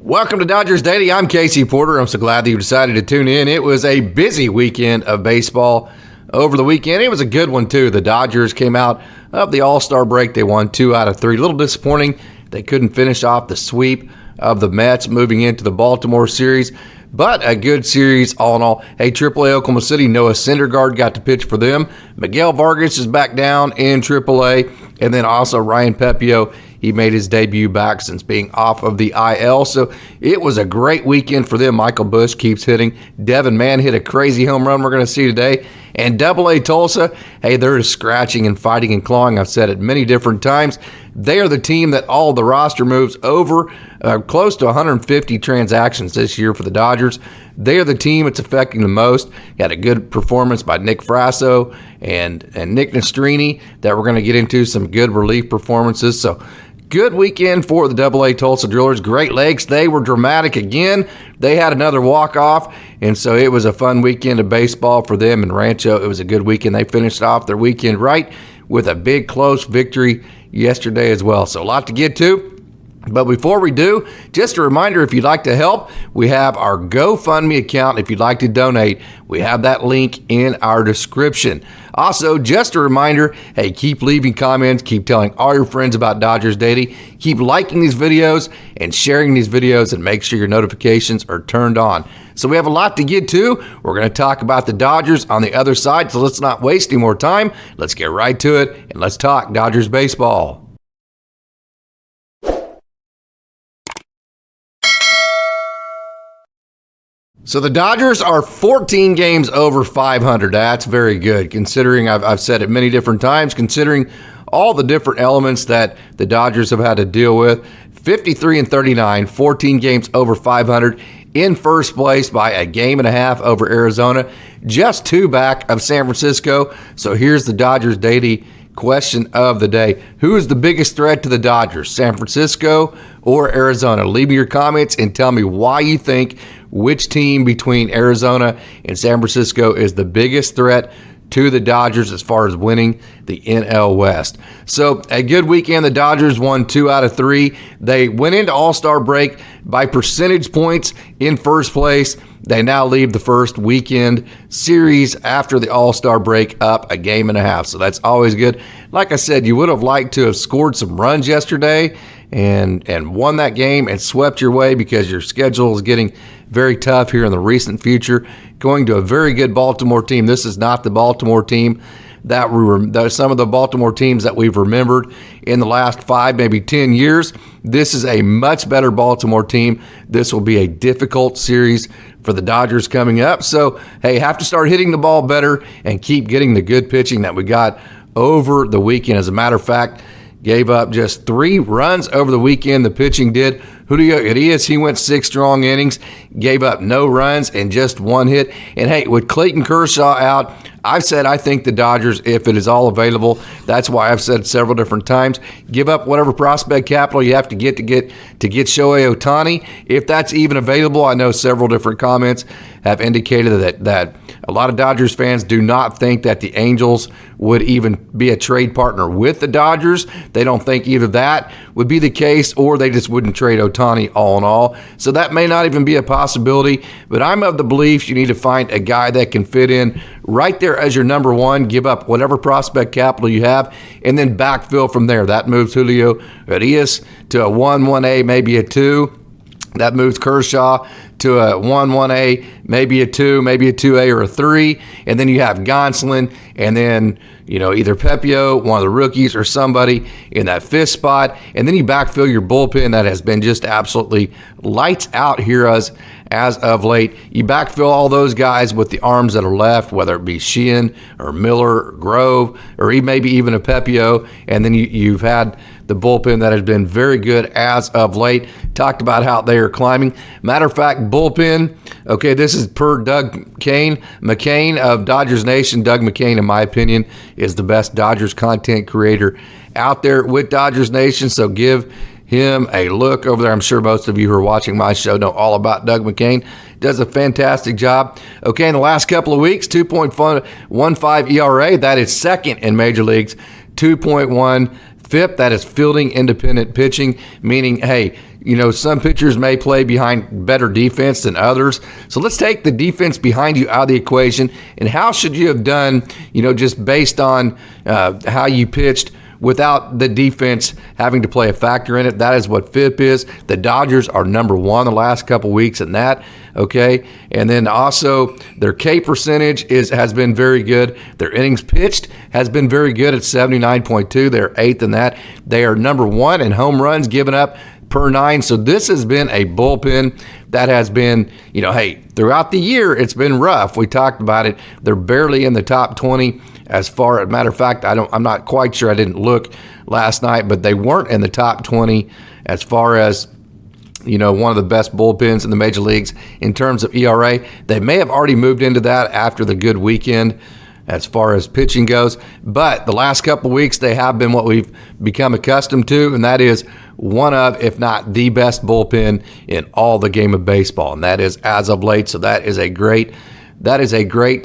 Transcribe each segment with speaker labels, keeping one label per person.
Speaker 1: Welcome to Dodgers Daily. I'm Casey Porter. I'm so glad that you decided to tune in. It was a busy weekend of baseball over the weekend. It was a good one, too. The Dodgers came out of the All-Star break. They won 2 out of 3. A little disappointing. They couldn't finish off the sweep of the Mets moving into the Baltimore series, but a good series all in all. Hey, AAA Oklahoma City, Noah Syndergaard got to pitch for them. Miguelvargas is back down in AAA, and then also Ryan Pepiot. He made his debut back since being off of the IL. So it was a great weekend for them. Michael Busch keeps hitting. Devinmann hit a crazy home run we're going to see today. And AA Tulsa, hey, they're just scratching and fighting and clawing. I've said it many different times. They are the team that all the roster moves over close to 150 transactions this year for the Dodgers. They are the team it's affecting the most. Got a good performance by Nick Frasso and Nick Nastrini that we're going to get into, some good relief performances. So good weekend for the AA Tulsa Drillers. Great Lakes, they were dramatic again. They had another walk-off, and so it was a fun weekend of baseball for them in Rancho. It was a good weekend. They finished off their weekend right with a big, close victory yesterday as well. So a lot to get to. But before we do, just a reminder, if you'd like to help, we have our GoFundMe account. If you'd like to donate, we have that link in our description. Also, just a reminder, hey, keep leaving comments, keep telling all your friends about Dodgers Daily, keep liking these videos and sharing these videos, and make sure your notifications are turned on. So we have a lot to get to. We're going to talk about the Dodgers on the other side, so let's not waste any more time. Let's get right to it, and let's talk Dodgers baseball. So the Dodgers are 14 games over 500. That's very good, considering I've said it many different times, considering all the different elements that the Dodgers have had to deal with. 53-39, 14 games over 500, in first place by a game and a half over Arizona, just 2 back of San Francisco. So here's the Dodgers Daily question of the day. Who is the biggest threat to the Dodgers, San Francisco or Arizona? Leave me your comments and tell me why you think which team between Arizona and San Francisco is the biggest threat to the Dodgers as far as winning the NL West. So a good weekend. The Dodgers won 2 out of 3. They went into All-Star break by percentage points in first place. They now leave the first weekend series after the All-Star break up a game and a half. So that's always good. Like I said, you would have liked to have scored some runs yesterday and won that game and swept your way, because your schedule is getting very tough here in the recent future. Going to a very good Baltimore team. This is not the Baltimore team that some of the Baltimore teams that we've remembered in the last 5, maybe 10 years. This is a much better Baltimore team. This will be a difficult series for the Dodgers coming up. So, hey, have to start hitting the ball better and keep getting the good pitching that we got over the weekend. As a matter of fact, gave up just 3 runs over the weekend. The pitching did. Juliourias, he went 6 strong innings, gave up no runs and just 1 hit. And hey, with Clayton Kershaw out, I've said I think the Dodgers, if it is all available, that's why I've said several different times, give up whatever prospect capital you have to get Shohei Ohtani, if that's even available. I know several different comments have indicated that a lot of Dodgers fans do not think that the Angels would even be a trade partner with the Dodgers. They don't think either that would be the case, or they just wouldn't trade Ohtani all in all. So that may not even be a possibility, but I'm of the belief you need to find a guy that can fit in right there as your number one, give up whatever prospect capital you have, and then backfill from there. That moves Juliourias to a 1-1A, maybe a 2. That moves Kershaw to a 1-1A, maybe a 2, maybe a 2A or a 3. And then you have Gonsolin, and then, either Pepiot, one of the rookies, or somebody in that 5th spot. And then you backfill your bullpen that has been just absolutely lights out here as of late. You backfill all those guys with the arms that are left, whether it be Sheehan or Miller or Grove, or maybe even a Pepiot. And then you've had the bullpen that has been very good as of late. Talked about how they are climbing. Matter of fact, bullpen, okay, this is per Doug McCain of Dodgers Nation. Doug McCain, in my opinion, is the best Dodgers content creator out there with Dodgers Nation, so give him a look over there. I'm sure most of you who are watching my show know all about Doug McCain. Does a fantastic job. Okay, in the last couple of weeks, 2.15 ERA. That is second in major leagues. 2.1 FIP, that is fielding independent pitching, meaning, hey, some pitchers may play behind better defense than others. So let's take the defense behind you out of the equation. And how should you have done, just based on how you pitched without the defense having to play a factor in it? That is what FIP is. The Dodgers are number one the last couple weeks in that, okay? And then also their K percentage has been very good. Their innings pitched has been very good at 79.2. They're eighth in that. They are number one in home runs given up per 9. So this has been a bullpen that has been, throughout the year, it's been rough. We talked about it. They're barely in the top 20 as far, as a matter of fact, I'm not quite sure. I didn't look last night, but they weren't in the top 20 as far as, one of the best bullpens in the major leagues in terms of ERA. They may have already moved into that after the good weekend as far as pitching goes. But the last couple of weeks, they have been what we've become accustomed to, and that is one of, if not the best bullpen in all the game of baseball. And that is as of late. So that is a great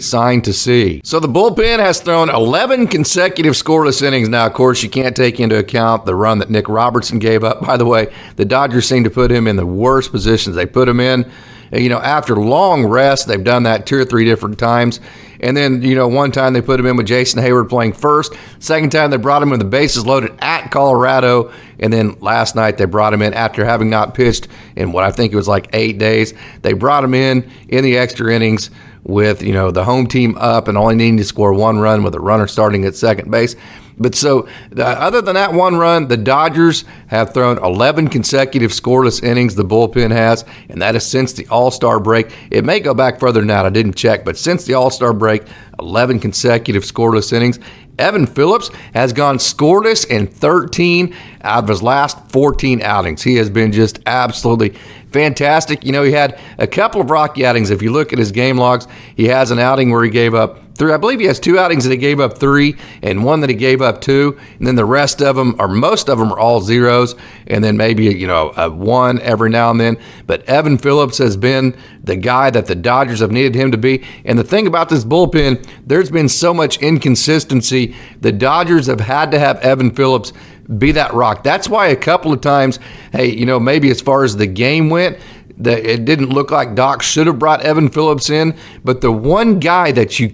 Speaker 1: sign to see. So the bullpen has thrown 11 consecutive scoreless innings. Now, of course, you can't take into account the run that Nick Robertson gave up. By the way, the Dodgers seem to put him in the worst positions they put him in. After long rest, they've done that 2 or 3 different times. And then, one time they put him in with Jason Hayward playing first. Second time they brought him with the bases loaded at Colorado. And then last night they brought him in after having not pitched in what I think it was like 8 days. They brought him in the extra innings with, the home team up and only needing to score 1 run with a runner starting at second base. But so other than that 1 run, the Dodgers have thrown 11 consecutive scoreless innings, the bullpen has, and that is since the All-Star break. It may go back further than that. I didn't check, but since the All-Star break, 11 consecutive scoreless innings. Evan Phillips has gone scoreless in 13 out of his last 14 outings. He has been just absolutely fantastic. He had a couple of rocky outings. If you look at his game logs, he has an outing where he gave up 3. I believe he has 2 outings that he gave up 3 and 1 that he gave up 2. And then the rest of them, or most of them, are all zeros. And then maybe, a 1 every now and then. But Evan Phillips has been the guy that the Dodgers have needed him to be. And the thing about this bullpen, there's been so much inconsistency. The Dodgers have had to have Evan Phillips be that rock. That's why a couple of times, maybe as far as the game went, it didn't look like Doc should have brought Evan Phillips in, but the one guy that you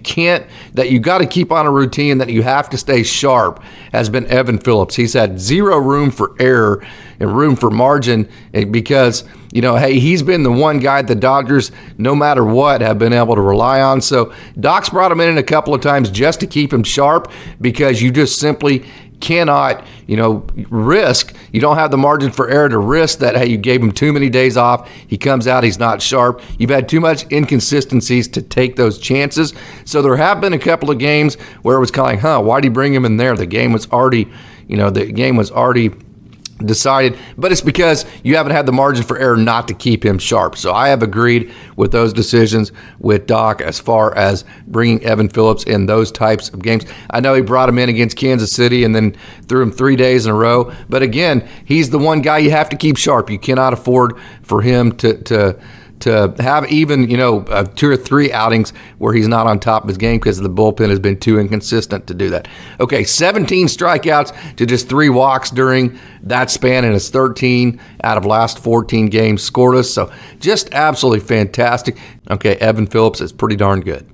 Speaker 1: got to keep on a routine, that you have to stay sharp, has been Evan Phillips. He's had zero room for error and room for margin because, he's been the one guy the Dodgers, no matter what, have been able to rely on. So Doc's brought him in a couple of times just to keep him sharp because you just simply cannot, risk. You don't have the margin for error to risk that, hey, you gave him too many days off. He comes out, he's not sharp. You've had too much inconsistencies to take those chances. So there have been a couple of games where it was kind of like, why'd he bring him in there? The game was already, decided, but it's because you haven't had the margin for error not to keep him sharp. So I have agreed with those decisions with Doc as far as bringing Evan Phillips in those types of games. I know he brought him in against Kansas City and then threw him 3 days in a row, but again, he's the one guy you have to keep sharp. You cannot afford for him to have even, 2 or 3 outings where he's not on top of his game because the bullpen has been too inconsistent to do that. Okay, 17 strikeouts to just 3 walks during that span, and it's 13 out of last 14 games scoreless. So just absolutely fantastic. Okay, Evan Phillips is pretty darn good.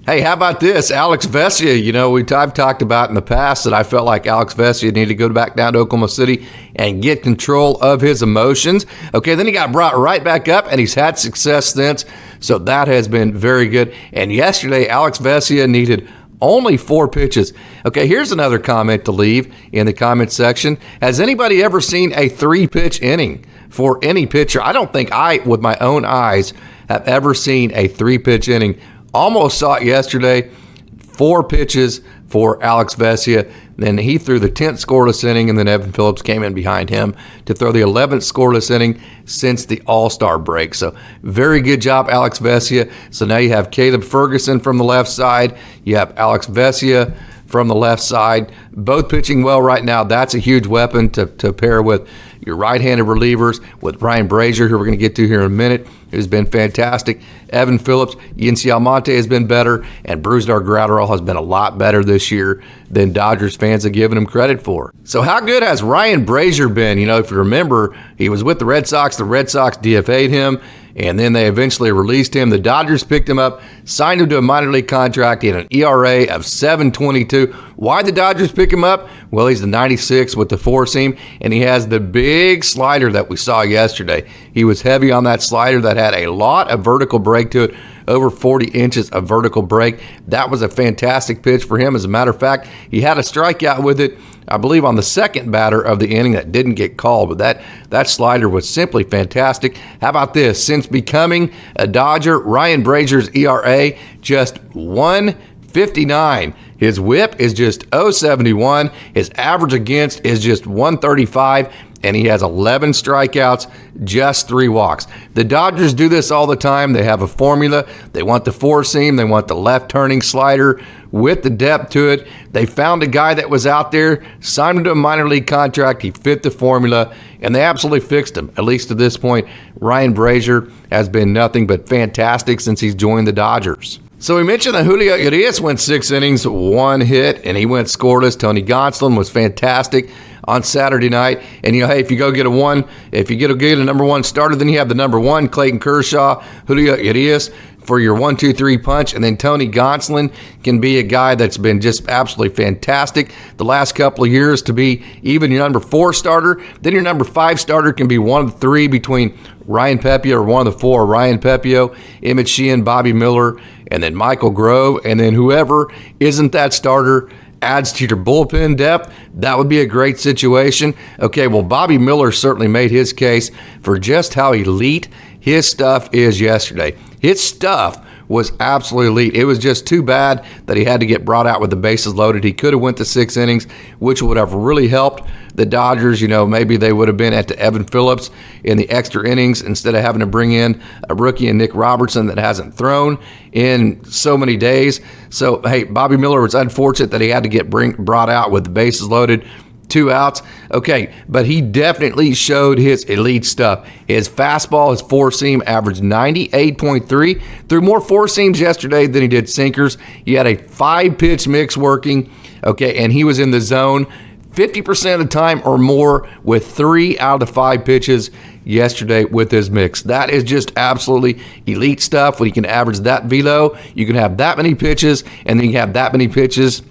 Speaker 1: Hey, how about this? Alex Vesia, I've talked about in the past that I felt like Alex Vesia needed to go back down to Oklahoma City and get control of his emotions. Okay, then he got brought right back up, and he's had success since. So that has been very good. And yesterday, Alex Vesia needed only 4 pitches. Okay, here's another comment to leave in the comment section. Has anybody ever seen a 3-pitch inning for any pitcher? I don't think I, with my own eyes, have ever seen a 3-pitch inning. Almost saw it yesterday. 4 pitches for Alex Vesia. Then he threw the 10th scoreless inning, and then Evan Phillips came in behind him to throw the 11th scoreless inning since the All-Star break. So very good job, Alex Vesia. So now you have Caleb Ferguson from the left side. You have Alex Vesia from the left side. Both pitching well right now. That's a huge weapon to pair with your right-handed relievers, with Ryan Brazier, who we're going to get to here in a minute, who's been fantastic. Evan Phillips, Yency Almonte has been better, and Brusdar Graterol has been a lot better this year than Dodgers fans have given him credit for. So how good has Ryan Brazier been? If you remember, he was with the Red Sox. The Red Sox DFA'd him, and then they eventually released him. The Dodgers picked him up, signed him to a minor league contract. He had an ERA of 7.22. Why the Dodgers pick him up? Well, he's the 96 with the four-seam, and he has the big slider that we saw yesterday. He was heavy on that slider that had a lot of vertical break to it, over 40 inches of vertical break. That was a fantastic pitch for him. As a matter of fact, he had a strikeout with it, I believe, on the second batter of the inning that didn't get called, but that slider was simply fantastic. How about this? Since becoming a Dodger, Ryan Brazier's ERA just 1.59. His whip is just 0.71. His average against is just 1.35. And he has 11 strikeouts, just 3 walks. The Dodgers do this all the time. They have a formula. They want the four-seam. They want the left-turning slider with the depth to it. They found a guy that was out there, signed him to a minor league contract. He fit the formula, and they absolutely fixed him, at least to this point. Ryan Brazier has been nothing but fantastic since he's joined the Dodgers. So we mentioned that Julio Urias went 6 innings, 1 hit, and he went scoreless. Tony Gonsolin was fantastic on Saturday night. And, hey, if you get a number one starter, then you have the number one, Clayton Kershaw, Julio Urias for your 1-2-3 punch. And then Tony Gonsolin can be a guy that's been just absolutely fantastic the last couple of years to be even your number 4 starter. Then your number 5 starter can be one of the 3 between Ryan Pepiot or one of the 4, Ryan Pepiot, Emmett Sheehan, Bobby Miller, and then Michael Grove. And then whoever isn't that starter adds to your bullpen depth. That would be a great situation. Okay, well, Bobby Miller certainly made his case for just how elite his stuff is yesterday. His stuff was absolutely elite. It was just too bad that he had to get brought out with the bases loaded. He could have went to 6 innings, which would have really helped the Dodgers. Maybe they would have been at the Evan Phillips in the extra innings instead of having to bring in a rookie and Nick Robertson that hasn't thrown in so many days. So, hey, Bobby Miller was unfortunate that he had to get brought out with the bases loaded. 2 outs. Okay, but he definitely showed his elite stuff. His fastball, his four-seam, averaged 98.3. Threw more four-seams yesterday than he did sinkers. He had a 5-pitch mix working, okay, and he was in the zone 50% of the time or more with 3 out of the 5 pitches yesterday with his mix. That is just absolutely elite stuff. When you can average that velo, you can have that many pitches, and then you have that many pitches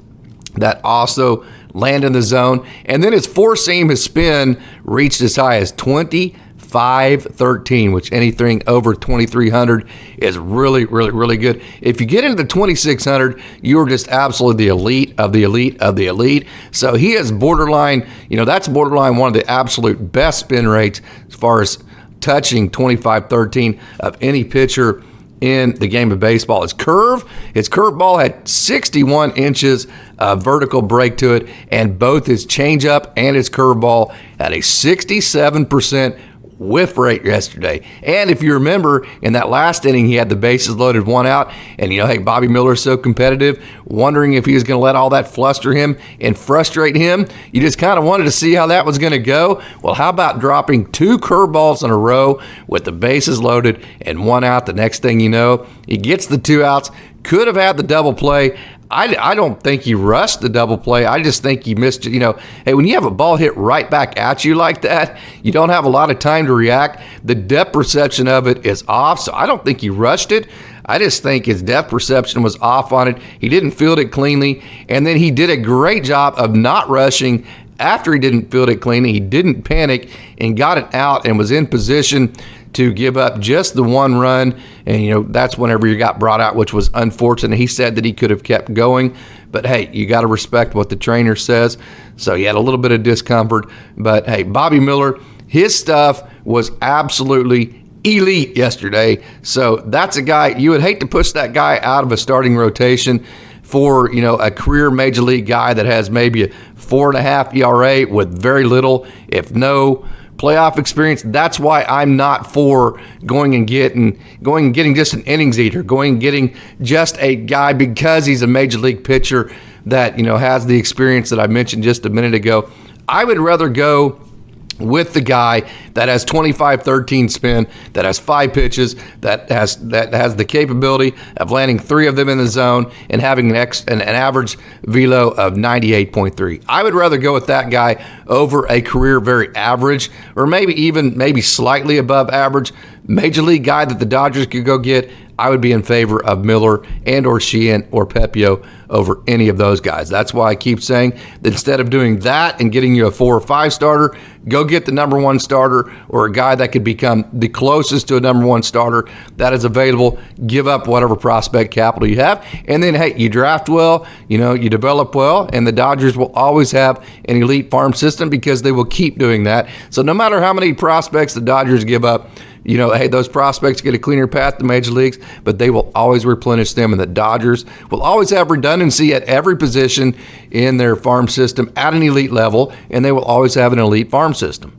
Speaker 1: that also land in the zone. And then his four-seam, his spin, reached as high as 2513, which anything over 2300 is really, really, really good. If you get into the 2600, you're just absolutely the elite of the elite of the elite. So he is borderline, that's borderline one of the absolute best spin rates as far as touching 2513 of any pitcher in the game of baseball. His curveball had 61 inches of vertical break to it, and both his changeup and his curveball had a 67% whiff rate yesterday. And if you remember, in that last inning, he had the bases loaded, 1 out, and hey, Bobby Miller's so competitive, wondering if he was going to let all that fluster him and frustrate him. You just kind of wanted to see how that was going to go. Well, how about dropping 2 curveballs in a row with the bases loaded and 1 out? The next thing you know, he gets the 2 outs, could have had the double play. I don't think he rushed the double play. I just think he missed it. Hey, when you have a ball hit right back at you like that, you don't have a lot of time to react. The depth perception of it is off, so I don't think he rushed it. I just think his depth perception was off on it. He didn't field it cleanly, and then he did a great job of not rushing. After he didn't field it cleanly, he didn't panic and got it out and was in position to give up just the 1 run. And, that's whenever you got brought out, which was unfortunate. He said that he could have kept going. But, hey, you got to respect what the trainer says. So he had a little bit of discomfort. But, hey, Bobby Miller, his stuff was absolutely elite yesterday. So that's a guy, you would hate to push that guy out of a starting rotation for, a career major league guy that has maybe a 4.5 ERA with very little, if no, playoff experience. That's why I'm not for going and getting just an innings eater, going and getting just a guy because he's a major league pitcher that, has the experience that I mentioned just a minute ago. I would rather go with the guy that has 25-13 spin, that has 5 pitches, that has the capability of landing 3 of them in the zone and having an average velo of 98.3. I would rather go with that guy over a career very average, or maybe slightly above average major league guy that the Dodgers could go get. I would be in favor of Miller and or Sheehan or Pepiot over any of those guys. That's why I keep saying that instead of doing that and getting you a 4 or 5 starter, go get the number 1 starter or a guy that could become the closest to a number 1 starter that is available. Give up whatever prospect capital you have. And then, hey, you draft well, you develop well, and the Dodgers will always have an elite farm system because they will keep doing that. So no matter how many prospects the Dodgers give up, hey, those prospects get a cleaner path to major leagues, but they will always replenish them, and the Dodgers will always have redundancy at every position in their farm system at an elite level, and they will always have an elite farm system.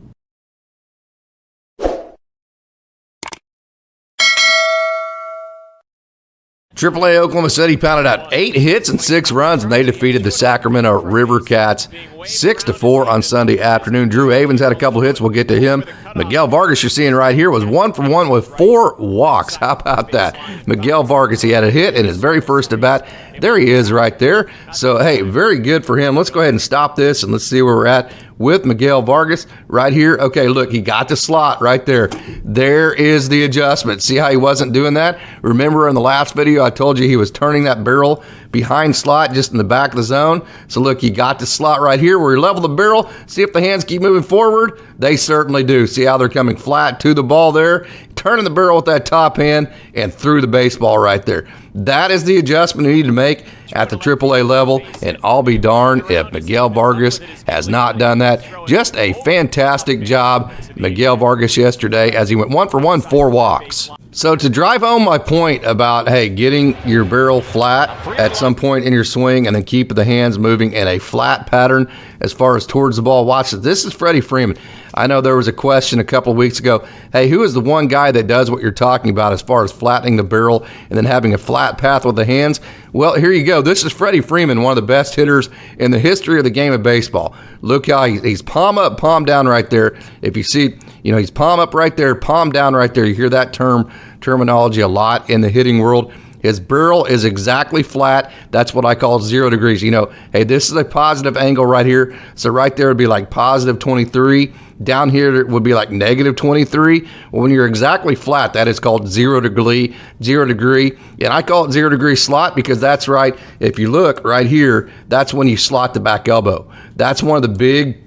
Speaker 1: AAA Oklahoma City pounded out 8 hits and 6 runs, and they defeated the Sacramento River Cats 6-4 on Sunday afternoon. Drew Avens had a couple hits. We'll get to him. Miguel Vargas, you're seeing right here, was 1 for 1 with 4 walks. How about that? Miguel Vargas, he had a hit in his very first at bat. There he is right there. So, hey, very good for him. Let's go ahead and stop this, and let's see where we're at with Miguel Vargas right here. Okay, look, he got the slot right there. There is the adjustment. See how he wasn't doing that? Remember in the last video, I told you he was turning that barrel behind slot just in the back of the zone. So look, he got the slot right here where he leveled the barrel. See if the hands keep moving forward? They certainly do. See how they're coming flat to the ball there? Turning the barrel with that top hand and threw the baseball right there. That is the adjustment you need to make at the AAA level, and I'll be darned if Miguel Vargas has not done that. Just a fantastic job, Miguel Vargas, yesterday as he went 1 for 1, 4 walks. So to drive home my point about, hey, getting your barrel flat at some point in your swing and then keep the hands moving in a flat pattern as far as towards the ball. Watch this. This is Freddie Freeman. I know there was a question a couple of weeks ago, hey, who is the one guy that does what you're talking about as far as flattening the barrel and then having a flat path with the hands? Well, here you go. This is Freddie Freeman, one of the best hitters in the history of the game of baseball. Look how he's palm up, palm down right there. If you see, he's palm up right there, palm down right there. You hear that terminology a lot in the hitting world. His barrel is exactly flat. That's what I call 0 degrees. Hey, this is a positive angle right here. So right there would be like positive 23. Down here it would be like negative 23. Well, when you're exactly flat, that is called 0 degree. And I call it 0 degree slot because that's right. If you look right here, that's when you slot the back elbow. That's one of the big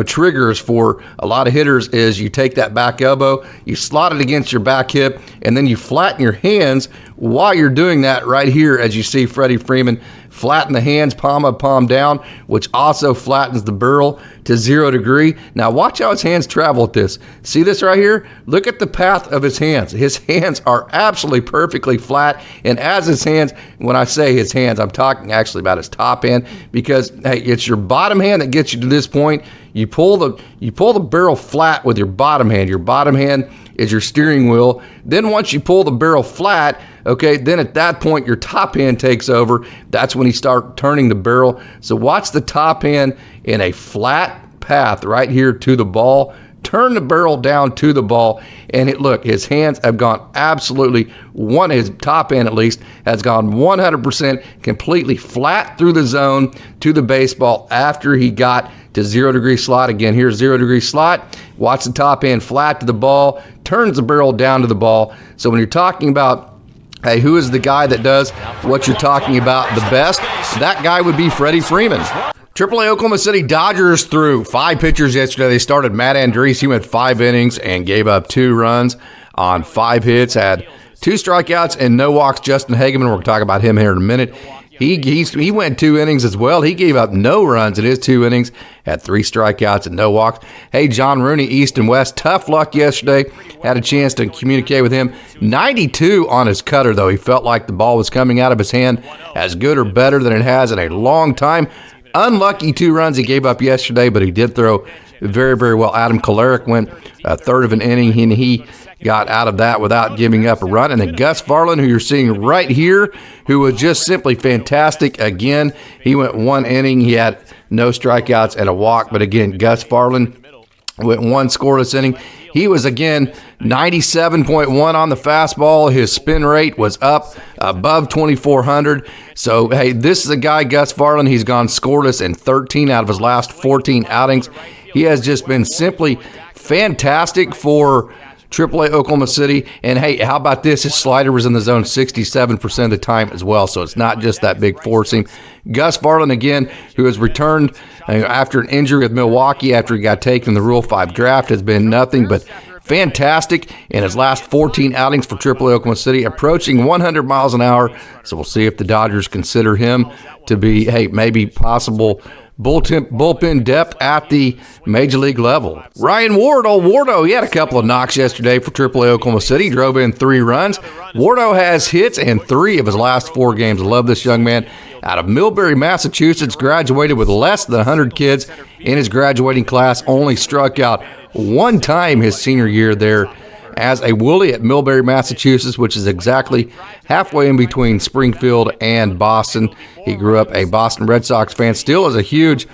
Speaker 1: triggers for a lot of hitters is you take that back elbow, you slot it against your back hip, and then you flatten your hands while you're doing that right here, as you see Freddie Freeman flatten the hands, palm up, palm down, which also flattens the barrel to 0 degree. Now watch how his hands travel with this. See this right here? Look at the path of his hands. His hands are absolutely perfectly flat, and as his hands, when I say his hands, I'm talking actually about his top hand, because hey, it's your bottom hand that gets you to this point. You pull the barrel flat with your bottom hand. Your bottom hand is your steering wheel. Then once you pull the barrel flat, okay, then at that point your top hand takes over. That's when you start turning the barrel. So watch the top hand in a flat path right here to the ball. Turn the barrel down to the ball, and look, his hands have gone absolutely, his top end at least, has gone 100% completely flat through the zone to the baseball after he got to 0 degree slot. Again, here's 0 degree slot. Watch the top end flat to the ball, turns the barrel down to the ball. So when you're talking about, hey, who is the guy that does what you're talking about the best, that guy would be Freddie Freeman. AAA Oklahoma City Dodgers threw 5 pitchers yesterday. They started Matt Andriese. He went 5 innings and gave up 2 runs on 5 hits, had 2 strikeouts and no walks. Justin Hageman, we're going to talk about him here in a minute. He went 2 innings as well. He gave up no runs in his 2 innings, had 3 strikeouts and no walks. Hey, John Rooney, East and West, tough luck yesterday. Had a chance to communicate with him. 92 on his cutter, though. He felt like the ball was coming out of his hand as good or better than it has in a long time. Unlucky 2 runs he gave up yesterday, but he did throw very, very well. Adam Kolarek went a third of an inning, and he got out of that without giving up a run. And then Gus Varlin, who you're seeing right here, who was just simply fantastic. Again, he went 1 inning. He had no strikeouts and a walk. But again, Gus Varlin went 1 scoreless inning. He was, again, 97.1 on the fastball. His spin rate was up above 2,400. So, hey, this is a guy, Gus Varlin. He's gone scoreless in 13 out of his last 14 outings. He has just been simply fantastic for AAA Oklahoma City. And, hey, how about this? His slider was in the zone 67% of the time as well, so it's not just that big four seam. Gus Varlin, again, who has returned after an injury with Milwaukee after he got taken in the Rule 5 draft, has been nothing but fantastic in his last 14 outings for AAA Oklahoma City, approaching 100 miles an hour. So we'll see if the Dodgers consider him to be, hey, maybe possible bullpen depth at the major league level. Ryan Ward, old Wardo, he had a couple of knocks yesterday for AAA Oklahoma City, drove in 3 runs. Wardo has hits in 3 of his last 4 games. I love this young man. Out of Millbury, Massachusetts, graduated with less than 100 kids in his graduating class, only struck out 1 time his senior year there as a Wooly at Millbury, Massachusetts, which is exactly halfway in between Springfield and Boston. He grew up a Boston Red Sox fan, still is a huge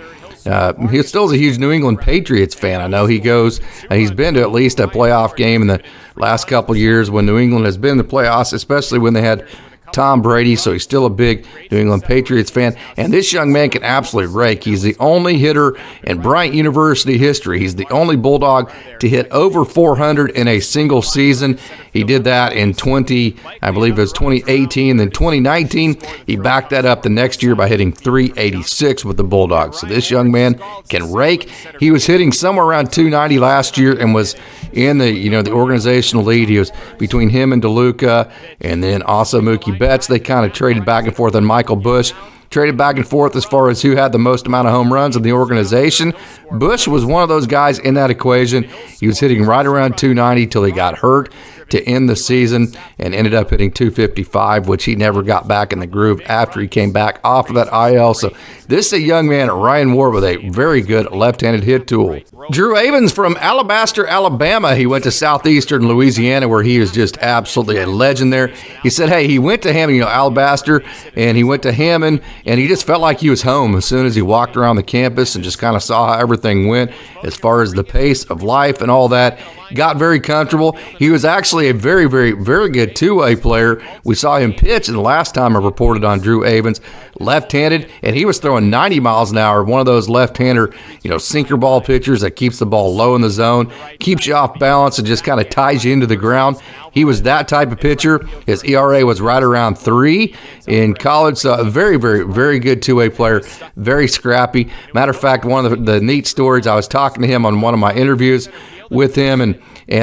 Speaker 1: New England Patriots fan. I know he's been to at least a playoff game in the last couple of years when New England has been in the playoffs, especially when they had Tom Brady, so he's still a big New England Patriots fan. And this young man can absolutely rake. He's the only hitter in Bryant University history. He's the only Bulldog to hit over 400 in a single season. He did that in 2018. Then 2019, he backed that up the next year by hitting 386 with the Bulldogs. So this young man can rake. He was hitting somewhere around 290 last year and was in the organizational lead. He was between him and DeLuca, and then also Mookie Betts. They kind of traded back and forth, and Michael Bush traded back and forth as far as who had the most amount of home runs in the organization. Bush was one of those guys in that equation. He was hitting right around 290 till he got hurt to end the season and ended up hitting 255, which he never got back in the groove after he came back off of that IL. So this is a young man, Ryan Ward, with a very good left-handed hit tool. Drew Avens from Alabaster, Alabama. He went to southeastern Louisiana, where he is just absolutely a legend there. He said, hey, he went to Hammond, Alabaster, and he went to Hammond, and he just felt like he was home as soon as he walked around the campus and just kind of saw how everything went as far as the pace of life and all that. Got very comfortable. He was actually a very, very, very good two-way player. We saw him pitch, and the last time I reported on Drew Avens, left-handed, and he was throwing 90 miles an hour, one of those left-hander, sinker ball pitchers that keeps the ball low in the zone, keeps you off balance, and just kind of ties you into the ground. He was that type of pitcher. His ERA was right around 3 in college, so a very, very, very good two-way player, very scrappy. Matter of fact, one of the neat stories, I was talking to him on one of my interviews with him, and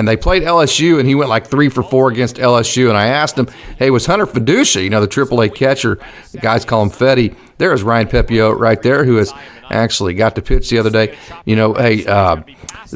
Speaker 1: they played LSU, and he went like 3 for 4 against LSU. And I asked him, hey, was Hunter Fiducia, the AAA catcher, the guys call him Freddie. There's Ryan Pepiot right there, who has actually got to pitch the other day.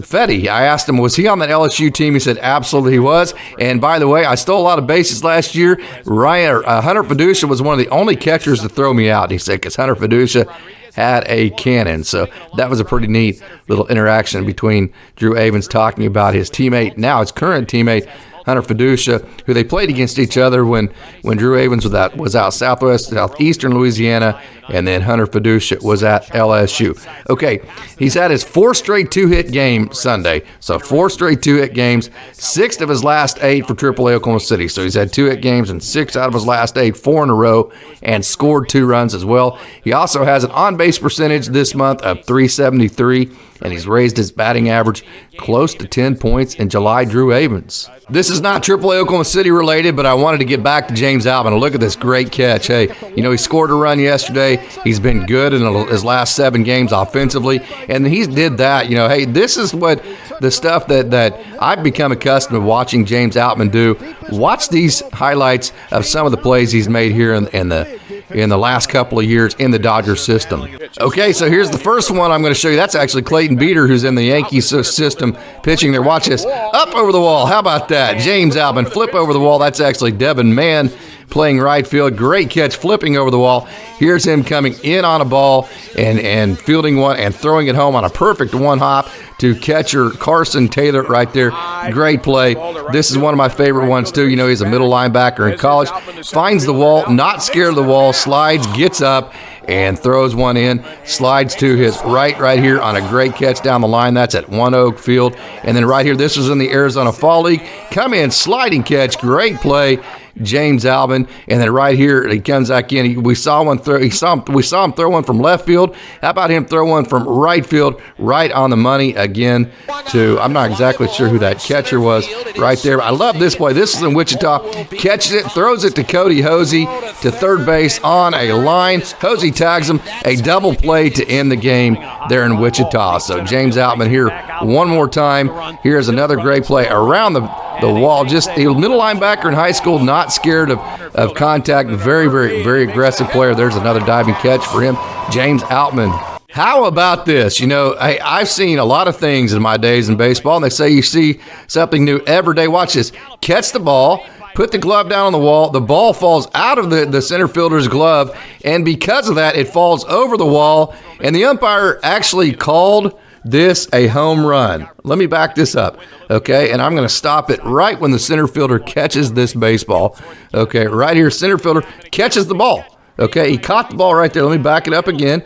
Speaker 1: Freddie, I asked him, was he on that LSU team? He said, absolutely he was. And by the way, I stole a lot of bases last year. Hunter Fiducia was one of the only catchers to throw me out. He said, because Hunter Fiducia had a cannon. So that was a pretty neat little interaction between Drew Avens talking about his teammate, now his current teammate, Hunter Fiducia, who they played against each other when Drew Avens was out southeastern Louisiana, and then Hunter Fiducia was at LSU. Okay, he's had his 4th straight 2-hit game Sunday. So 4 straight 2-hit games, 6 of his last 8 for AAA Oklahoma City. So he's had 2-hit games in 6 out of his last 8, 4 in a row, and scored 2 runs as well. He also has an on-base percentage this month of .373, and he's raised his batting average close to 10 points in July. Drew Avens. This is not AAA Oklahoma City related, but I wanted to get back to James Outman. Look at this great catch. Hey, he scored a run yesterday. He's been good in his last 7 games offensively, and he did that. Hey, this is what the stuff that I've become accustomed to watching James Outman do. Watch these highlights of some of the plays he's made here in the last couple of years in the Dodgers system. Okay, so here's the first one I'm going to show you. That's actually Clayton Beater, who's in the Yankees system pitching there. Watch this. Up over the wall. How about that? James Outman, flip over the wall. That's actually Devinmann playing right field. Great catch, flipping over the wall. Here's him coming in on a ball and fielding one and throwing it home on a perfect one hop to catcher Carson Taylor right there. Great play. This is one of my favorite ones, too. You know, he's a middle linebacker in college. Finds the wall, not scared of the wall, slides, gets up, and throws one in, slides to his right here on a great catch down the line. That's at One Oak Field. And then right here, this was in the Arizona Fall League. Come in, sliding catch, great play, James Albin. And then right here, he comes back in. We saw him throw one from left field. How about him throw one from right field, right on the money again to, I'm not exactly sure who that catcher was right there. I love this play. This is in Wichita. Catches it, throws it to Cody Hosey to third base on a line. Hosey tags him, a double play to end the game there in Wichita. So James Outman here one more time. Here's another great play around the wall. Just a middle linebacker in high school, not scared of contact. Very aggressive player. There's another diving catch for him, James Outman. How about this? You know, I've seen a lot of things in my days in baseball, and they say you see something new every day. Watch this. Catch the ball, put the glove down on the wall. The ball falls out of the center fielder's glove, and because of that, it falls over the wall, and the umpire actually called this a home run. Let me back this up, okay? And I'm going to stop it right when the center fielder catches this baseball. Okay, right here, center fielder catches the ball. Okay, he caught the ball right there. Let me back it up again.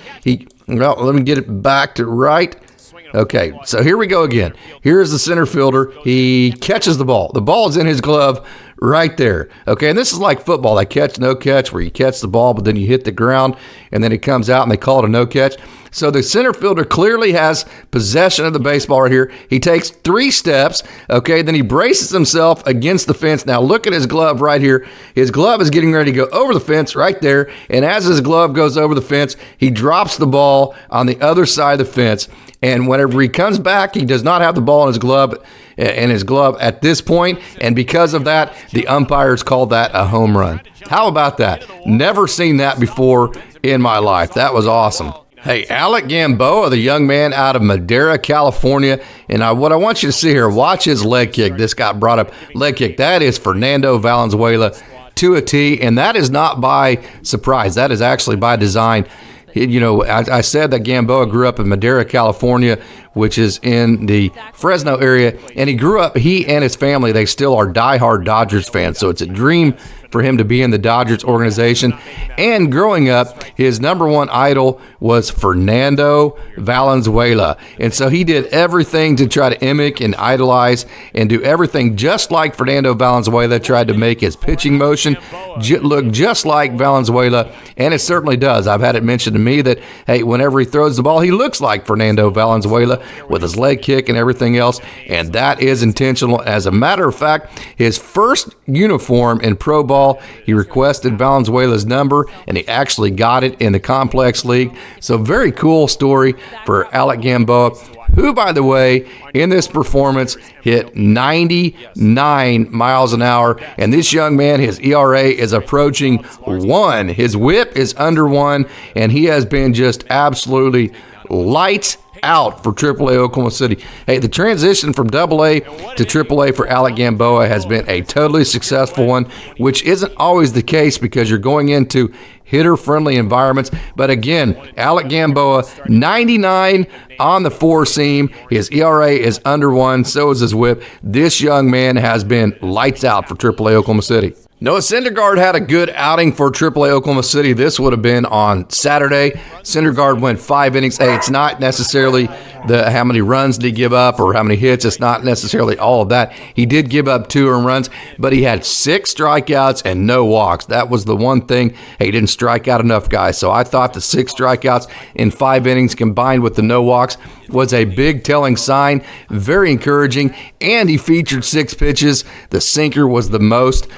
Speaker 1: Let me get it back to right. Okay, so here we go again. Here's the center fielder. He catches the ball. The ball is in his glove right there. Okay, and this is like football, that catch, no catch, where you catch the ball, but then you hit the ground, and then it comes out, and they call it a no catch. So the center fielder clearly has possession of the baseball right here. He takes 3 steps, okay, then he braces himself against the fence. Now look at his glove right here. His glove is getting ready to go over the fence right there, and as his glove goes over the fence, he drops the ball on the other side of the fence, and whenever he comes back, he does not have the ball in his glove at this point, and because of that, the umpires called that a home run. How about that? Never seen that before in my life. That was awesome. Hey, Alec Gamboa, the young man out of Madera, California, and what I want you to see here, watch his leg kick. This got brought up, leg kick. That is Fernando Valenzuela to a T, and that is not by surprise. That is actually by design. You know, I said that Gamboa grew up in Madera, California, which is in the Fresno area, and he and his family, they still are diehard Dodgers fans, so it's a dream for him to be in the Dodgers organization. And growing up, his number one idol was Fernando Valenzuela, and so he did everything to try to mimic and idolize and do everything just like Fernando Valenzuela, tried to make his pitching motion look just like Valenzuela, and it certainly does. I've had it mentioned to me that, hey, whenever he throws the ball, he looks like Fernando Valenzuela with his leg kick and everything else, and that is intentional. As a matter of fact, his first uniform in pro ball, he requested Valenzuela's number, and he actually got it in the Complex League. So very cool story for Alec Gamboa, who, by the way, in this performance hit 99 miles an hour. And this young man, his ERA is approaching 1. His whip is under 1, and he has been just absolutely lights out for AAA Oklahoma City. Hey, the transition from AA to AAA for Alec Gamboa has been a totally successful one, which isn't always the case because you're going into hitter-friendly environments. But again, Alec Gamboa, 99 on the 4-seam. His ERA is under 1, so is his whip. This young man has been lights out for AAA Oklahoma City. Noah Syndergaard had a good outing for AAA Oklahoma City. This would have been on Saturday. Syndergaard went 5 innings. Hey, it's not necessarily how many runs did he give up or how many hits. It's not necessarily all of that. He did give up 2 earned runs, but he had 6 strikeouts and no walks. That was the one thing. Hey, he didn't strike out enough guys. So I thought the 6 strikeouts in 5 innings combined with the no walks was a big telling sign. Very encouraging. And he featured 6 pitches. The sinker was the most.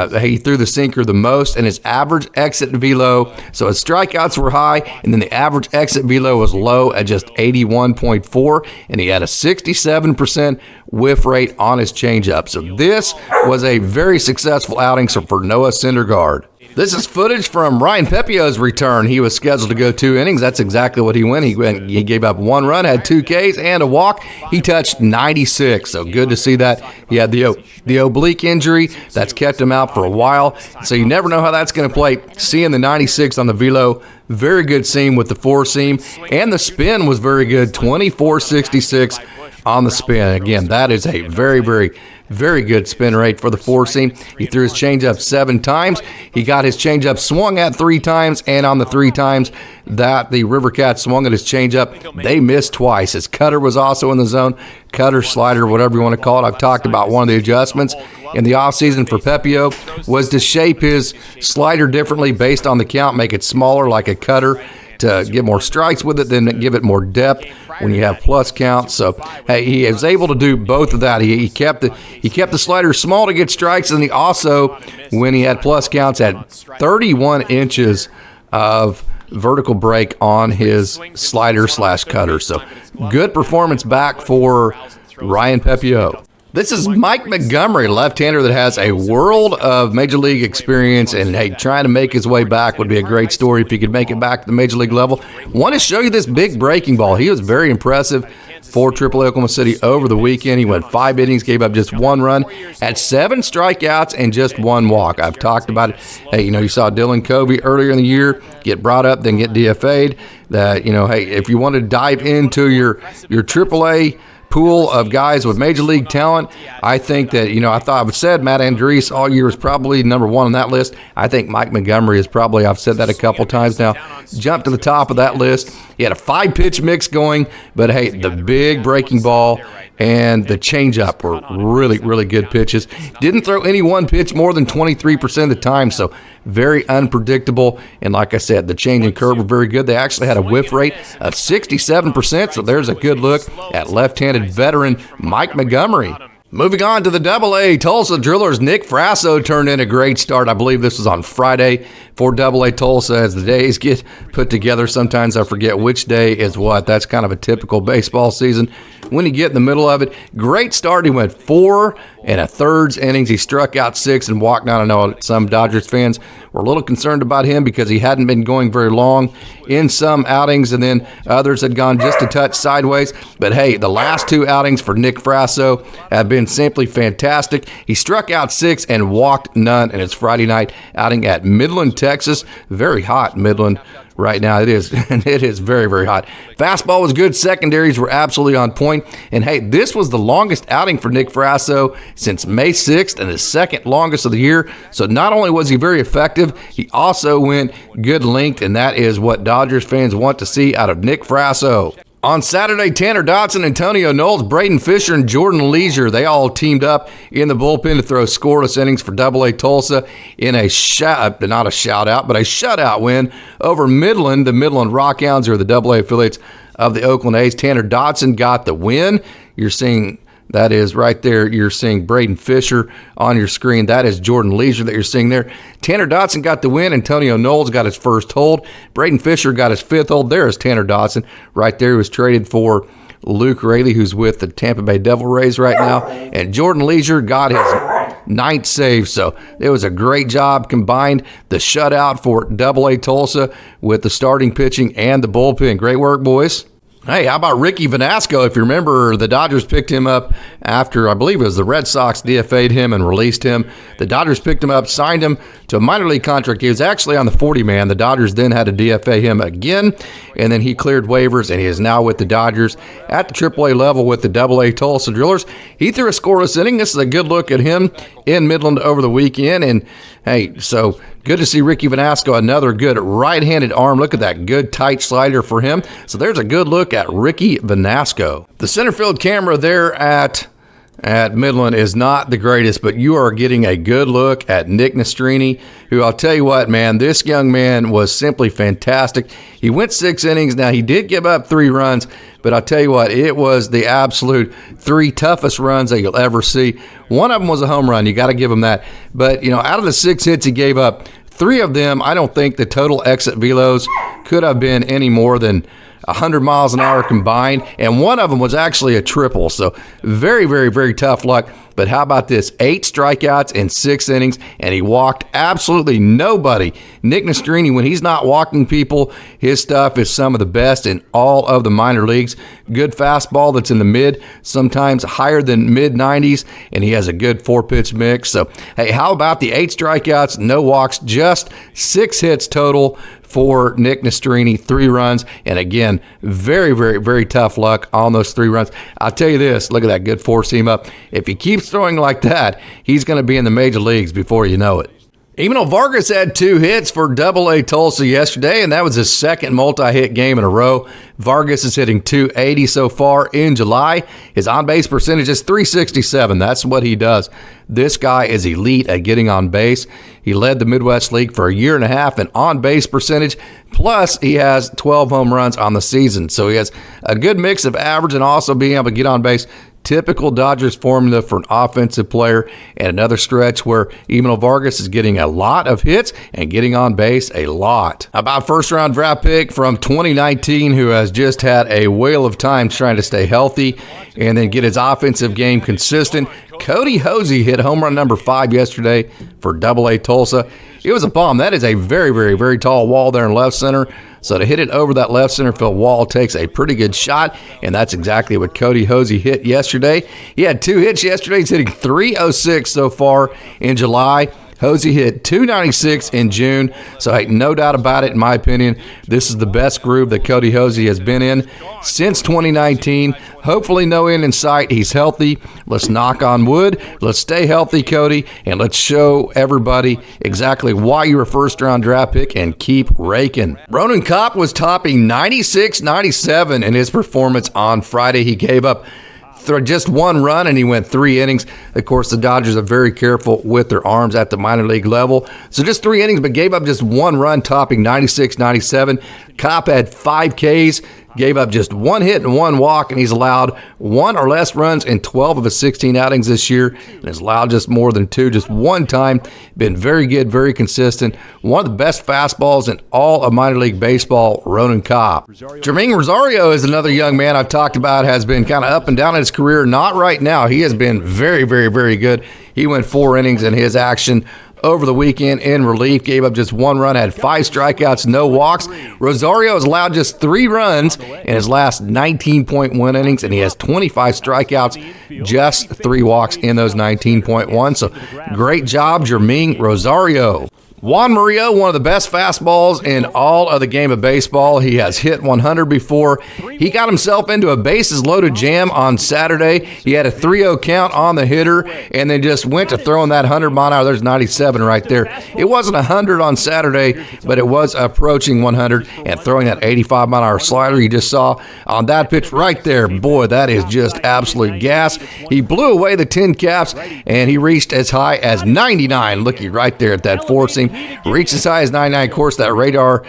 Speaker 1: He threw the sinker the most, and his average exit velo, so his strikeouts were high, and then the average exit velo was low at just 81.4, and he had a 67% whiff rate on his changeup. So this was a very successful outing for Noah Syndergaard. This is footage from Ryan Pepiot's return. He was scheduled to go 2 innings. That's exactly what he went. He gave up 1 run, had 2 Ks and a walk. He touched 96, so good to see that. He had the oblique injury that's kept him out for a while, so you never know how that's going to play. Seeing the 96 on the velo, very good seam with the 4-seam, and the spin was very good, 24.66 on the spin. Again, that is a very, very, very good spin rate for the four-seam. He threw his changeup 7 times. He got his changeup swung at 3 times, and on the 3 times that the River Cat swung at his changeup, they missed twice. His cutter was also in the zone. Cutter, slider, whatever you want to call it. I've talked about one of the adjustments in the offseason for Pepiot was to shape his slider differently based on the count, make it smaller like a cutter to get more strikes with it, then give it more depth when you have plus counts. So, hey, he was able to do both of that. He kept the slider small to get strikes, and he also, when he had plus counts, had 31 inches of vertical break on his slider/cutter. So, good performance back for Ryan Pepiot. This is Mike Montgomery, left-hander that has a world of Major League experience, and hey, trying to make his way back would be a great story if he could make it back to the Major League level. Want to show you this big breaking ball. He was very impressive for AAA Oklahoma City over the weekend. He went 5 innings, gave up just 1 run, had 7 strikeouts and just 1 walk. I've talked about it. Hey, you saw Dylan Covey earlier in the year get brought up, then get DFA'd. That, hey, if you want to dive into your AAA pool of guys with major league talent, I think that, I've said Matt Andriese all year is probably number 1 on that list. I think Mike Montgomery is probably, I've said that a couple times now, jumped to the top of that list. He had a 5-pitch mix going, but hey, the big breaking ball and the changeup were really, really good pitches. Didn't throw any one pitch more than 23% of the time, so very unpredictable. And like I said, the change in curve were very good. They actually had a whiff rate of 67%, so there's a good look at left-handed veteran Mike Montgomery. Moving on to the AA Tulsa Drillers, Nick Frasso turned in a great start. I believe this was on Friday for AA Tulsa. As the days get put together, sometimes I forget which day is what. That's kind of a typical baseball season. When you get in the middle of it, great start. He went 4 1/3 innings. He struck out 6 and walked down. I know some Dodgers fans were a little concerned about him because he hadn't been going very long in some outings, and then others had gone just a touch sideways. But hey, the last 2 outings for Nick Frasso have been simply fantastic. He struck out 6 and walked none in his Friday night outing at Midland, Texas. Very hot Midland right now. It is very, very hot. Fastball was good. Secondaries were absolutely on point. And hey, this was the longest outing for Nick Frasso since May 6th and the second longest of the year. So not only was he very effective, he also went good length, and that is what Dodgers fans want to see out of Nick Frasso. On Saturday, Tanner Dotson, Antonio Knowles, Braden Fisher, and Jordan Leisure, they all teamed up in the bullpen to throw scoreless innings for AA Tulsa in a shutout win over Midland. The Midland Rockhounds are the AA affiliates of the Oakland A's. Tanner Dotson got the win. You're seeing that is right there. You're seeing Braden Fisher on your screen. That is Jordan Leisure that you're seeing there. Tanner Dotson got the win. Antonio Knowles got his first hold. Braden Fisher got his 5th hold. There is Tanner Dotson right there. He was traded for Luke Raley, who's with the Tampa Bay Devil Rays right now. And Jordan Leisure got his 9th save. So it was a great job combined. The shutout for AA Tulsa with the starting pitching and the bullpen. Great work, boys. Hey, how about Ricky Vanasco? If you remember, the Dodgers picked him up after, I believe it was the Red Sox DFA'd him and released him. The Dodgers picked him up, signed him to a minor league contract. He was actually on the 40-man. The Dodgers then had to DFA him again, and then he cleared waivers, and he is now with the Dodgers at the AAA level with the AA Tulsa Drillers. He threw a scoreless inning. This is a good look at him in Midland over the weekend, and hey, so good to see Ricky Vanasco, another good right-handed arm. Look at that good tight slider for him. So there's a good look at Ricky Vanasco. The center field camera there at Midland is not the greatest, but you are getting a good look at Nick Nastrini, who I'll tell you what, man, this young man was simply fantastic. He went 6 innings. Now, he did give up 3 runs, but I'll tell you what, it was the absolute 3 toughest runs that you'll ever see. One of them was a home run. You got to give him that. But, out of the 6 hits he gave up, 3 of them, I don't think the total exit velos could have been any more than 100 miles an hour combined, and one of them was actually a triple. So very, very, very tough luck. But how about this? 8 strikeouts in 6 innings, and he walked absolutely nobody. Nick Nastrini, when he's not walking people, his stuff is some of the best in all of the minor leagues. Good fastball that's in the mid, sometimes higher than mid-90s, and he has a good 4-pitch mix. So, hey, how about the 8 strikeouts, no walks, just 6 hits total for Nick Nastrini, 3 runs. And again, very, very, very tough luck on those 3 runs. I'll tell you this, look at that good 4-seam up. If he keeps throwing like that, he's going to be in the major leagues before you know it. Miguelvargas had 2 hits for AA Tulsa yesterday, and that was his second multi-hit game in a row. Vargas is hitting .280 so far in July. His on-base percentage is .367. That's what he does. This guy is elite at getting on base. He led the Midwest League for a year and a half in on-base percentage, plus he has 12 home runs on the season. So he has a good mix of average and also being able to get on base. Typical Dodgers formula for an offensive player, and another stretch where Miguelvargas is getting a lot of hits and getting on base a lot. About first-round draft pick from 2019 who has just had a whale of time trying to stay healthy and then get his offensive game consistent. Cody Hosey hit home run number 5 yesterday for AA Tulsa. It was a bomb. That is a very, very, very tall wall there in left center. So to hit it over that left center field wall takes a pretty good shot, and that's exactly what Cody Hosey hit yesterday. He had 2 hits yesterday. He's hitting .306 so far in July. Hosey hit .296 in June, so hey, no doubt about it, in my opinion, this is the best groove that Cody Hosey has been in since 2019. Hopefully no end in sight. He's healthy. Let's knock on wood. Let's stay healthy, Cody, and let's show everybody exactly why you're a first-round draft pick and keep raking. Ronan Kopp was topping 96-97 in his performance on Friday. He gave up just 1 run, and he went 3 innings. Of course, the Dodgers are very careful with their arms at the minor league level. So just 3 innings, but gave up just 1 run, topping 96-97. Kopp had 5 Ks, gave up just 1 hit and 1 walk, and he's allowed 1 or less runs in 12 of his 16 outings this year, and has allowed just more than 2 just 1 time. Been very good, very consistent. One of the best fastballs in all of minor league baseball, Ronan Kopp. Jermaine Rosario is another young man I've talked about, has been kind of up and down in his career. Not right now. He has been very, very, very good. He went 4 innings in his action over the weekend in relief, gave up just 1 run, had 5 strikeouts, no walks. Rosario has allowed just 3 runs in his last 19.1 innings, and he has 25 strikeouts, just 3 walks in those 19.1. So great job, Jermaine Rosario. Juan Murillo, one of the best fastballs in all of the game of baseball. He has hit 100 before. He got himself into a bases-loaded jam on Saturday. He had a 3-0 count on the hitter and then just went to throwing that 100-mile-an-hour. There's 97 right there. It wasn't 100 on Saturday, but it was approaching 100 and throwing that 85-mile-an-hour slider you just saw on that pitch right there. Boy, that is just absolute gas. He blew away the 10 caps, and he reached as high as 99. Looky right there at that 4-seam. Reached as high as 99. Of course, that radar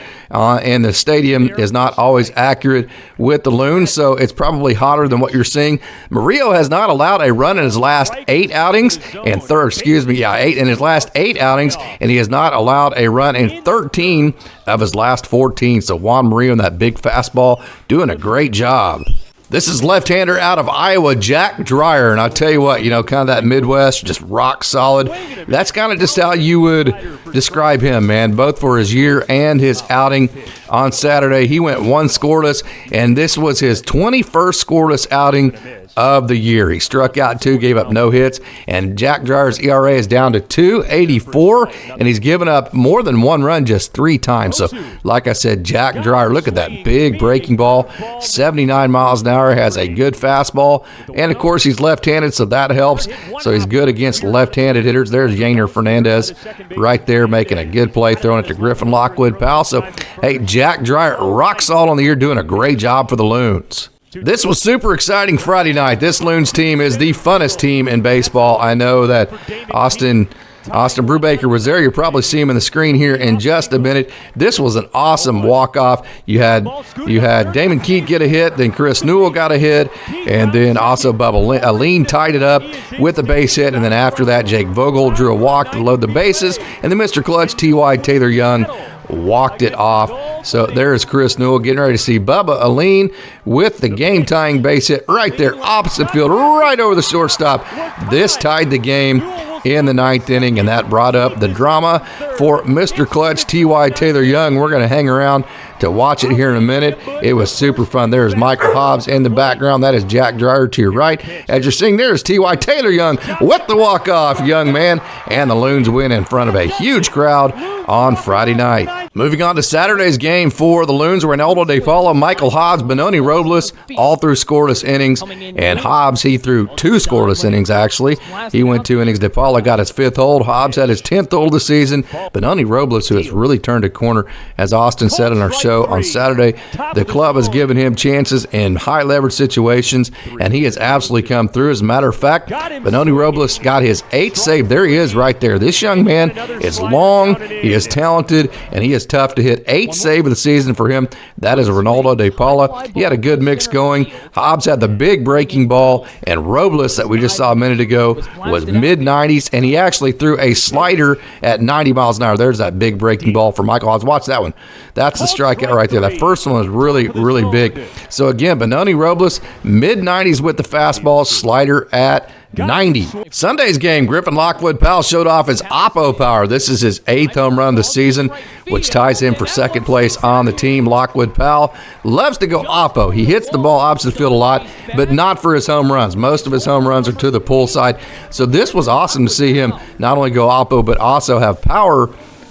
Speaker 1: in the stadium is not always accurate with the Loons, so it's probably hotter than what you're seeing. Murillo has not allowed a run in his last 8 outings, and 8 in his last 8 outings, and he has not allowed a run in 13 of his last 14. So Juan Murillo and that big fastball doing a great job. This is left-hander out of Iowa, Jack Dreyer, and I'll tell you what, kind of that Midwest, just rock solid. That's kind of just how you would describe him, man, both for his year and his outing on Saturday. He went 1 scoreless, and this was his 21st scoreless outing of the year. He struck out 2, gave up no hits, and Jack Dreyer's ERA is down to 2.84, and he's given up more than 1 run just 3 times. So, like I said, Jack Dreyer, look at that big breaking ball, 79 miles an hour, has a good fastball, and of course he's left-handed, so that helps. So he's good against left-handed hitters. There's Yainer Fernandez right there making a good play, throwing it to Griffin Lockwood Powell. So, hey, Jack Dreyer, rock solid on the year, doing a great job for the Loons. This was super exciting Friday night. This Loons team is the funnest team in baseball. I know that Austin Brubaker was there. You'll probably see him in the screen here in just a minute. This was an awesome walk-off. You had Damon Keat get a hit, then Chris Newell got a hit, and then also Bubba Aline tied it up with a base hit, and then after that, Jake Vogel drew a walk to load the bases, and then Mr. Clutch, T.Y. Taylor Young, walked it off. So there's Chris Newell getting ready to see Bubba Aline with the game-tying base hit right there, opposite field, right over the shortstop. This tied the game in the 9th inning, and that brought up the drama for Mr. Clutch, T.Y. Taylor Young. We're going to hang around to watch it here in a minute. It was super fun. There's Michael Hobbs in the background. That is Jack Dreyer to your right. As you're seeing, there's T.Y. Taylor Young with the walk-off, young man, and the Loons win in front of a huge crowd on Friday night. Moving on to Saturday's game for the Loons, Ronaldo De Paula, Michael Hobbs, Benoni Robles, all through scoreless innings. And Hobbs, he threw 2 scoreless innings, actually. He went 2 innings. De Paula got his 5th hold. Hobbs had his 10th hold of the season. Benoni Robles, who has really turned a corner, as Austin said in our show on Saturday, the club has given him chances in high-leverage situations, and he has absolutely come through. As a matter of fact, Benoni Robles got his 8th save. There he is right there. This young man is long, he is talented, and he is tough to hit. 8th save of the season for him. That is Ronaldo De Paula. He had a good mix going. Hobbs had the big breaking ball, and Robles, that we just saw a minute ago, was mid-90s, and he actually threw a slider at 90 miles an hour. There's that big breaking ball for Michael Hobbs. Watch that one. That's the strikeout right there. That first one was really, really big. So again, Benoni Robles, mid-90s with the fastball, slider at 90. Sunday's game, Griffin Lockwood Powell showed off his oppo power. This is his 8th home run this season, which ties him for second place on the team. Lockwood Powell loves to go oppo. He hits the ball opposite field a lot, but not for his home runs. Most of his home runs are to the pull side. So this was awesome to see him not only go oppo, but also have power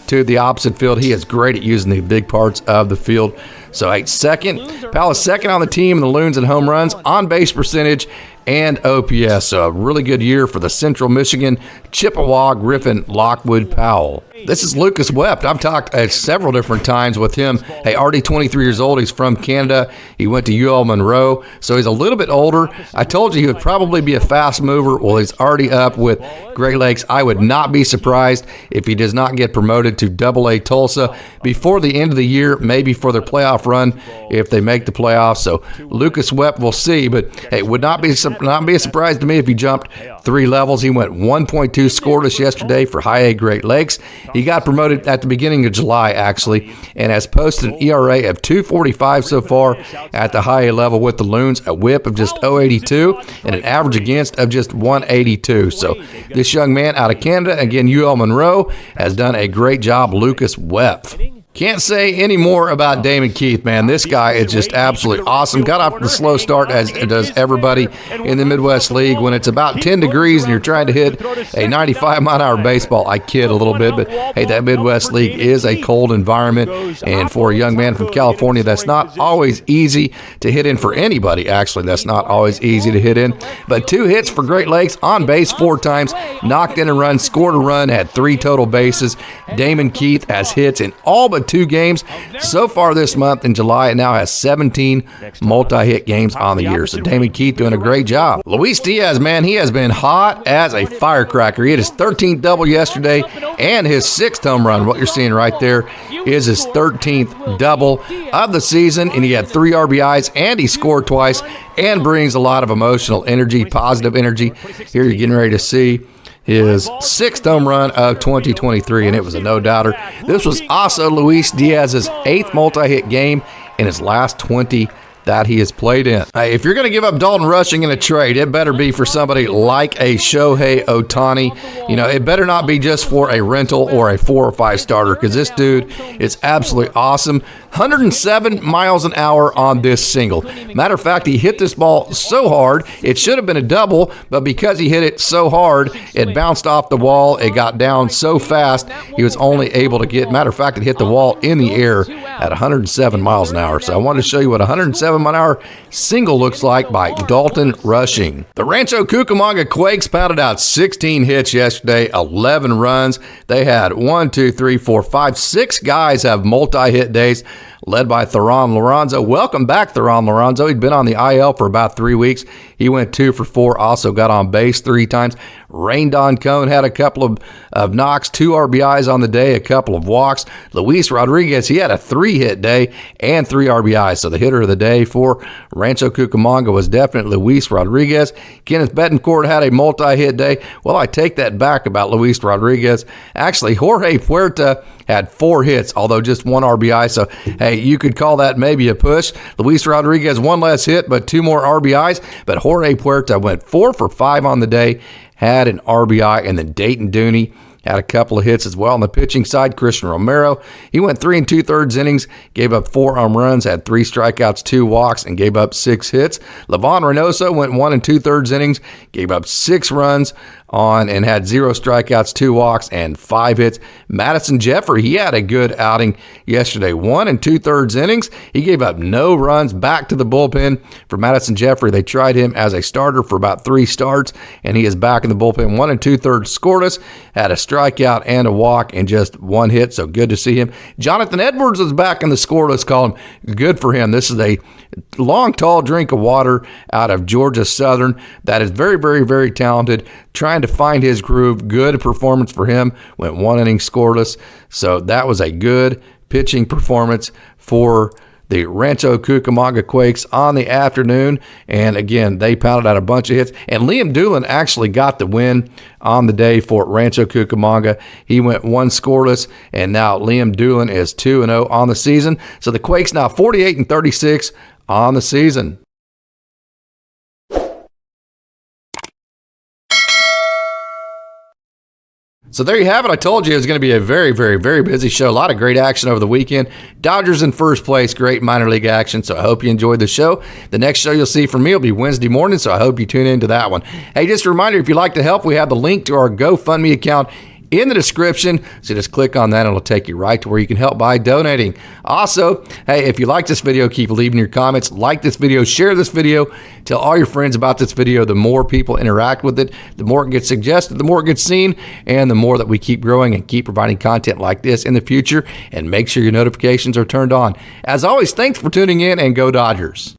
Speaker 1: to the opposite field. He is great at using the big parts of the field. So Powell is second on the team in the Loons in home runs, on base percentage, and OPS. So a really good year for the Central Michigan Chippewa Griffin Lockwood Powell. This is Lucas Webb. I've talked several different times with him. Hey, already 23 years old. He's from Canada. He went to UL Monroe, so he's a little bit older. I told you he would probably be a fast mover. Well, he's already up with Great Lakes. I would not be surprised if he does not get promoted to AA Tulsa before the end of the year, maybe for their playoff run if they make the playoffs. So Lucas Webb, we'll see. But hey, would not be a surprise to me if he jumped 3 levels. He went 1.2 scoreless yesterday for High A Great Lakes. He got promoted at the beginning of July, actually, and has posted an ERA of 2.45 so far at the High A level with the Loons, a whip of just 0.82, and an average against of just 1.82. So this young man out of Canada, again, UL Monroe, has done a great job, Lucas Webb. Can't say any more about Damon Keith, man. This guy is just absolutely awesome. Got off the slow start, as does everybody in the Midwest League. When it's about 10 degrees and you're trying to hit a 95-mile-an-hour baseball, I kid a little bit, but hey, that Midwest League is a cold environment, and for a young man from California, that's not always easy to hit in for anybody, actually. That's not always easy to hit in. But 2 hits for Great Lakes, on base 4 times, knocked in a run, scored a run, had 3 total bases. Damon Keith has hits in all but 2 games so far this month in July, and now has 17 multi-hit games on the year. So Damon Keith doing a great job. Luis Diaz, man, he has been hot as a firecracker. He hit his 13th double yesterday and his 6th home run. What you're seeing right there is his 13th double of the season, and he had 3 RBIs, and he scored twice, and brings a lot of emotional energy, positive energy. Here you're getting ready to see his 6th home run of 2023, and it was a no-doubter. This was also Luis Diaz's 8th multi-hit game in his last 20 that he has played in. Hey, if you're going to give up Dalton Rushing in a trade, it better be for somebody like a Shohei Ohtani. You know, it better not be just for a rental or a 4 or 5 starter, because this dude is absolutely awesome. 107 miles an hour on this single. Matter of fact, he hit this ball so hard, it should have been a double, but because he hit it so hard, it bounced off the wall. It got down so fast, he was only able to get, matter of fact, it hit the wall in the air at 107 miles an hour. So I wanted to show you what 107 mile an hour single looks like by Dalton Rushing. The Rancho Cucamonga Quakes pounded out 16 hits yesterday, 11 runs. They had 6 guys have multi-hit days, led by Theron Lorenzo. Welcome back, Theron Lorenzo. He'd been on the IL for about 3 weeks. He went 2 for 4, also got on base 3 times. Raindon Cone had a couple of knocks, 2 RBIs on the day, a couple of walks. Luis Rodriguez, he had a 3-hit day and 3 RBIs. So the hitter of the day for Rancho Cucamonga was definitely Luis Rodriguez. Kenneth Betancourt had a multi-hit day. Well, I take that back about Luis Rodriguez. Actually, Jorge Puerta had 4 hits, although just 1 RBI. So, hey, you could call that maybe a push. Luis Rodriguez, 1 less hit, but 2 more RBIs. But Jorge Puerta went 4 for 5 on the day, had an RBI, and then Dayton Dooney had a couple of hits as well. On the pitching side, Christian Romero, he went 3 2/3 innings, gave up 4 home runs, had 3 strikeouts, 2 walks, and gave up 6 hits. Levon Reynoso went 1 2/3 innings, gave up 6 runs, on and had 0 strikeouts, 2 walks, and 5 hits. Madison Jeffrey, he had a good outing yesterday. 1 2/3 innings. He gave up no runs. Back to the bullpen for Madison Jeffrey. They tried him as a starter for about 3 starts, and he is back in the bullpen. 1 2/3 scoreless, had a strikeout and a walk and just 1 hit, so good to see him. Jonathan Edwards is back in the scoreless column. Good for him. This is a long, tall drink of water out of Georgia Southern that is very, very, very talented, trying to find his groove. Good performance for him. Went 1 inning scoreless, so that was a good pitching performance for the Rancho Cucamonga Quakes on the afternoon. And again, they pounded out a bunch of hits. And Liam Doolin actually got the win on the day for Rancho Cucamonga. He went 1 scoreless, and now Liam Doolin is 2-0 on the season. So the Quakes now 48-36 on the season. So there you have it. I told you it was going to be a very, very, very busy show. A lot of great action over the weekend. Dodgers in first place. Great minor league action. So I hope you enjoyed the show. The next show you'll see from me will be Wednesday morning, so I hope you tune into that one. Hey, just a reminder, if you'd like to help, we have the link to our GoFundMe account in the description. So just click on that and it'll take you right to where you can help by donating. Also, hey, if you like this video, keep leaving your comments. Like this video, share this video, tell all your friends about this video. The more people interact with it, the more it gets suggested, the more it gets seen, and the more that we keep growing and keep providing content like this in the future. And make sure your notifications are turned on. As always, thanks for tuning in, and go Dodgers.